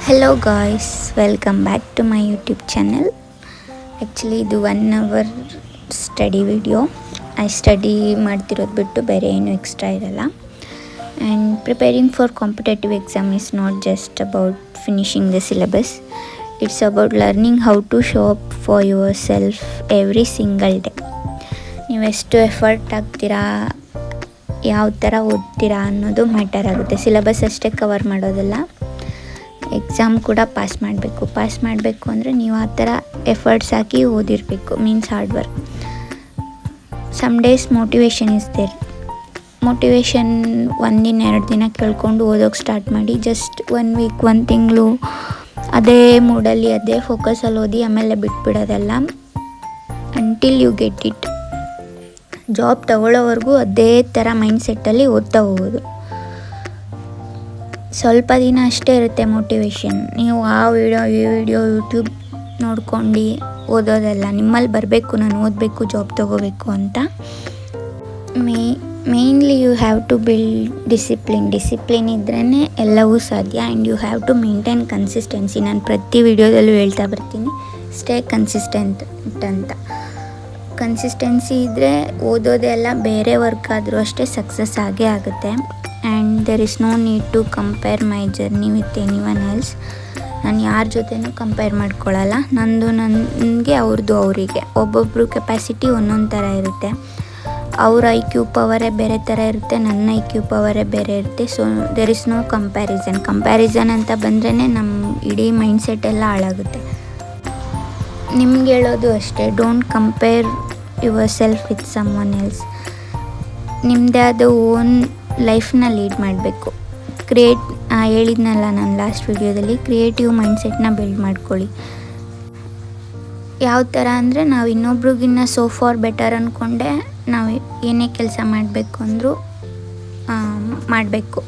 Hello guys, welcome back to my YouTube channel. Actually ಇದು 1 hour study video. I study ಮಾಡ್ತಿರೋದು ಬಿಟ್ಟು ಬೇರೆ ಏನು ಎಕ್ಸ್ಟ್ರಾ ಇರಲ್ಲ. And preparing for competitive exam is not just about finishing the syllabus. It's about learning how to show up for yourself every single day. ನೀವು ಎಷ್ಟು effort ಹಾಕ್ತೀರಾ, ಯಾವ ಥರ ಓದ್ತೀರಾ ಅನ್ನೋದು ಮ್ಯಾಟರ್ ಆಗುತ್ತೆ. ಸಿಲೆಬಸ್ ಅಷ್ಟೇ ಕವರ್ ಮಾಡೋದಲ್ಲ, ಎಕ್ಸಾಮ್ ಕೂಡ ಪಾಸ್ ಮಾಡಬೇಕು ಅಂದರೆ ನೀವು ಆ ಥರ ಎಫರ್ಟ್ಸ್ ಹಾಕಿ ಓದಿರಬೇಕು, means hard work. Some days motivation is there. Motivation 1 ದಿನ 2 ದಿನ ಕೇಳ್ಕೊಂಡು ಓದೋಕ್ಕೆ ಸ್ಟಾರ್ಟ್ ಮಾಡಿ. ಜಸ್ಟ್ 1 ವೀಕ್ 1 ತಿಂಗಳು ಅದೇ ಮೂಡಲ್ಲಿ ಅದೇ ಫೋಕಸಲ್ಲಿ ಓದಿ ಆಮೇಲೆ ಬಿಟ್ಬಿಡೋದಲ್ಲ. Until you get it. Job ತಗೊಳ್ಳೋವರೆಗೂ ಅದೇ ಥರ ಮೈಂಡ್ಸೆಟ್ಟಲ್ಲಿ ಓದ್ತಾ ಹೋಗೋದು. ಸ್ವಲ್ಪ ದಿನ ಅಷ್ಟೇ ಇರುತ್ತೆ ಮೋಟಿವೇಶನ್. ನೀವು ಆ ವಿಡಿಯೋ ಯೂಟ್ಯೂಬ್ ನೋಡ್ಕೊಂಡು ಓದೋದಲ್ಲ. ನಿಮ್ಮಲ್ಲಿ ಬರಬೇಕು, ನಾನು ಓದಬೇಕು, ಜಾಬ್ ತೊಗೋಬೇಕು ಅಂತ. Mainly you have to build discipline ಇದ್ರೇ ಎಲ್ಲವೂ ಸಾಧ್ಯ. And you have to maintain consistency. ನಾನು ಪ್ರತಿ ವಿಡಿಯೋದಲ್ಲೂ ಹೇಳ್ತಾ ಬರ್ತೀನಿ, ಸ್ಟೇ ಕನ್ಸಿಸ್ಟೆಂಟ್ ಅಂತ. ಕನ್ಸಿಸ್ಟೆನ್ಸಿ ಇದ್ದರೆ ಓದೋದೇ ಅಲ್ಲ, ಬೇರೆ ವರ್ಕ್ ಆದರೂ ಅಷ್ಟೇ ಸಕ್ಸಸ್ ಆಗೇ ಆಗುತ್ತೆ. And there is no need to compare my journey with anyone else. ನಾನು ಯಾರ ಜೊತೆನೂ ಕಂಪೇರ್ ಮಾಡ್ಕೊಳ್ಳಲ್ಲ. ನನಗೆ ಅವ್ರದ್ದು ಅವರಿಗೆ. ಒಬ್ಬೊಬ್ಬರು ಕೆಪಾಸಿಟಿ ಒಂದೊಂದು ಥರ ಇರುತ್ತೆ. ಅವ್ರ IQ ಪವರೇ ಬೇರೆ ಥರ ಇರುತ್ತೆ, ನನ್ನ IQ ಪವರೇ ಬೇರೆ ಇರುತ್ತೆ. So there is no comparison ಅಂತ ಬಂದ್ರೇ ನಮ್ಮ ಇಡೀ ಮೈಂಡ್ಸೆಟ್ ಎಲ್ಲ ಹಾಳಾಗುತ್ತೆ. ನಿಮ್ಗೆ ಹೇಳೋದು ಅಷ್ಟೇ, don't compare your self with someone else. ನಿಮ್ಮದೇ ಆದ ಓನ್ ಲೈಫ್ನ ಲೀಡ್ ಮಾಡಬೇಕು. ಹೇಳಿದ್ನಲ್ಲ ನಾನು ಲಾಸ್ಟ್ ವಿಡಿಯೋದಲ್ಲಿ, ಕ್ರಿಯೇಟಿವ್ ಮೈಂಡ್ಸೆಟ್ನ ಬಿಲ್ಡ್ ಮಾಡ್ಕೊಳ್ಳಿ. ಯಾವ ಥರ ಅಂದರೆ, ನಾವು ಇನ್ನೊಬ್ರಿಗಿನ್ನ ಸೋ ಫಾರ್ ಬೆಟರ್ ಅಂದ್ಕೊಂಡೆ ನಾವು ಏನೇ ಕೆಲಸ ಮಾಡಬೇಕು ಅಂದರೂ ಮಾಡಬೇಕು.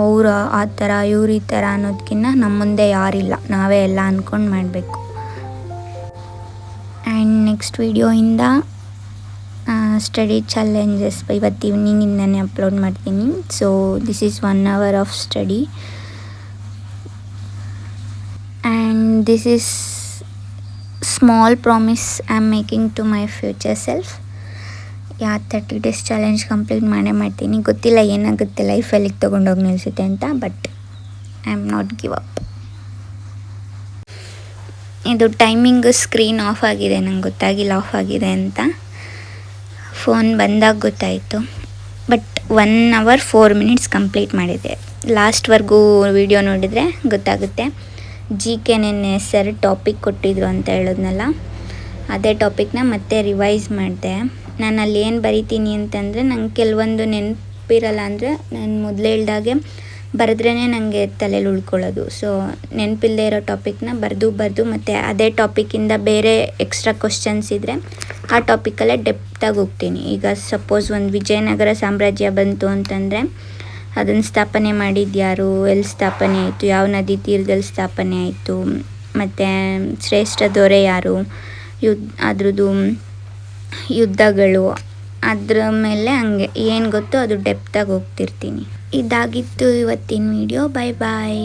ಅವರು ಆ ಥರ ಇವ್ರು ಈ ಥರ ಅನ್ನೋದಕ್ಕಿಂತ ನಮ್ಮ ಮುಂದೆ ಯಾರಿಲ್ಲ, ನಾವೇ ಎಲ್ಲ ಅಂದ್ಕೊಂಡು ಮಾಡಬೇಕು. ಆ್ಯಂಡ್ ನೆಕ್ಸ್ಟ್ ವಿಡಿಯೋಯಿಂದ ಸ್ಟಡಿ ಚಾಲೆಂಜಸ್ ಇವತ್ತು ಈವ್ನಿಂಗಿಂದನೇ ಅಪ್ಲೋಡ್ ಮಾಡ್ತೀನಿ. So this is 1 hour of study. And this is small promise I am making to my future self. 30 days challenge complete ಮಾಡ್ತೀನಿ. ಗೊತ್ತಿಲ್ಲ ಏನಾಗುತ್ತೆ, ಲೈಫಲ್ಲಿ ತೊಗೊಂಡೋಗಿ ನಿಲ್ಲಿಸುತ್ತೆ ಅಂತ, but I am not give up. ಇದು ಟೈಮಿಂಗು ಸ್ಕ್ರೀನ್ ಆಫ್ ಆಗಿದೆ, ನಂಗೆ ಗೊತ್ತಾಗಿಲ್ಲ ಆಫ್ ಆಗಿದೆ ಅಂತ. ಫೋನ್ ಬಂದಾಗ ಗೊತ್ತಾಯಿತು. ಬಟ್ 1 hour 4 minutes ಕಂಪ್ಲೀಟ್ ಮಾಡಿದೆ. ಲಾಸ್ಟ್ವರೆಗೂ ವಿಡಿಯೋ ನೋಡಿದರೆ ಗೊತ್ತಾಗುತ್ತೆ. GK ನೆನ್ನೆ ಸರ್ ಟಾಪಿಕ್ ಕೊಟ್ಟಿದ್ರು ಅಂತ ಹೇಳಿದ್ನಲ್ಲ, ಅದೇ ಟಾಪಿಕ್ನ ಮತ್ತೆ ರಿವೈಸ್ ಮಾಡಿದೆ. ನಾನು ಅಲ್ಲಿ ಏನು ಬರಿತೀನಿ ಅಂತಂದರೆ, ನಂಗೆ ಕೆಲವೊಂದು ನೆನಪಿರಲ್ಲ. ಅಂದರೆ ನಾನು ಮೊದಲೇ ಹೇಳ್ದಾಗೆ ಬರೆದ್ರೇ ನನಗೆ ತಲೆಯಲ್ಲಿ ಉಳ್ಕೊಳ್ಳೋದು. ಸೊ ನೆನಪಿಲ್ಲದೆ ಇರೋ ಟಾಪಿಕ್ನ ಬರೆದು ಮತ್ತು ಅದೇ ಟಾಪಿಕ್ಕಿಂದ ಬೇರೆ ಎಕ್ಸ್ಟ್ರಾ ಕ್ವಶನ್ಸ್ ಇದ್ದರೆ ಆ ಟಾಪಿಕಲ್ಲೇ ಡೆಪ್ತಾಗಿ ಹೋಗ್ತೀನಿ. ಈಗ ಸಪೋಸ್ ಒಂದು ವಿಜಯನಗರ ಸಾಮ್ರಾಜ್ಯ ಬಂತು ಅಂತಂದರೆ, ಅದನ್ನು ಸ್ಥಾಪನೆ ಮಾಡಿದ್ಯಾರು, ಎಲ್ಲಿ ಸ್ಥಾಪನೆ ಆಯಿತು, ಯಾವ ನದಿ ತೀರದಲ್ಲಿ ಸ್ಥಾಪನೆ ಆಯಿತು, ಮತ್ತು ಶ್ರೇಷ್ಠ ದೊರೆ ಯಾರು, ಅದ್ರದ್ದು ಯುದ್ಧಗಳು, ಅದ್ರ ಮೇಲೆ ಹಂಗೆ ಏನು ಗೊತ್ತೋ ಅದು ಡೆಪ್ತಾಗಿ ಹೋಗ್ತಿರ್ತೀನಿ. ಇದಾಗಿತ್ತು ಇವತ್ತಿನ ವಿಡಿಯೋ. ಬಾಯ್.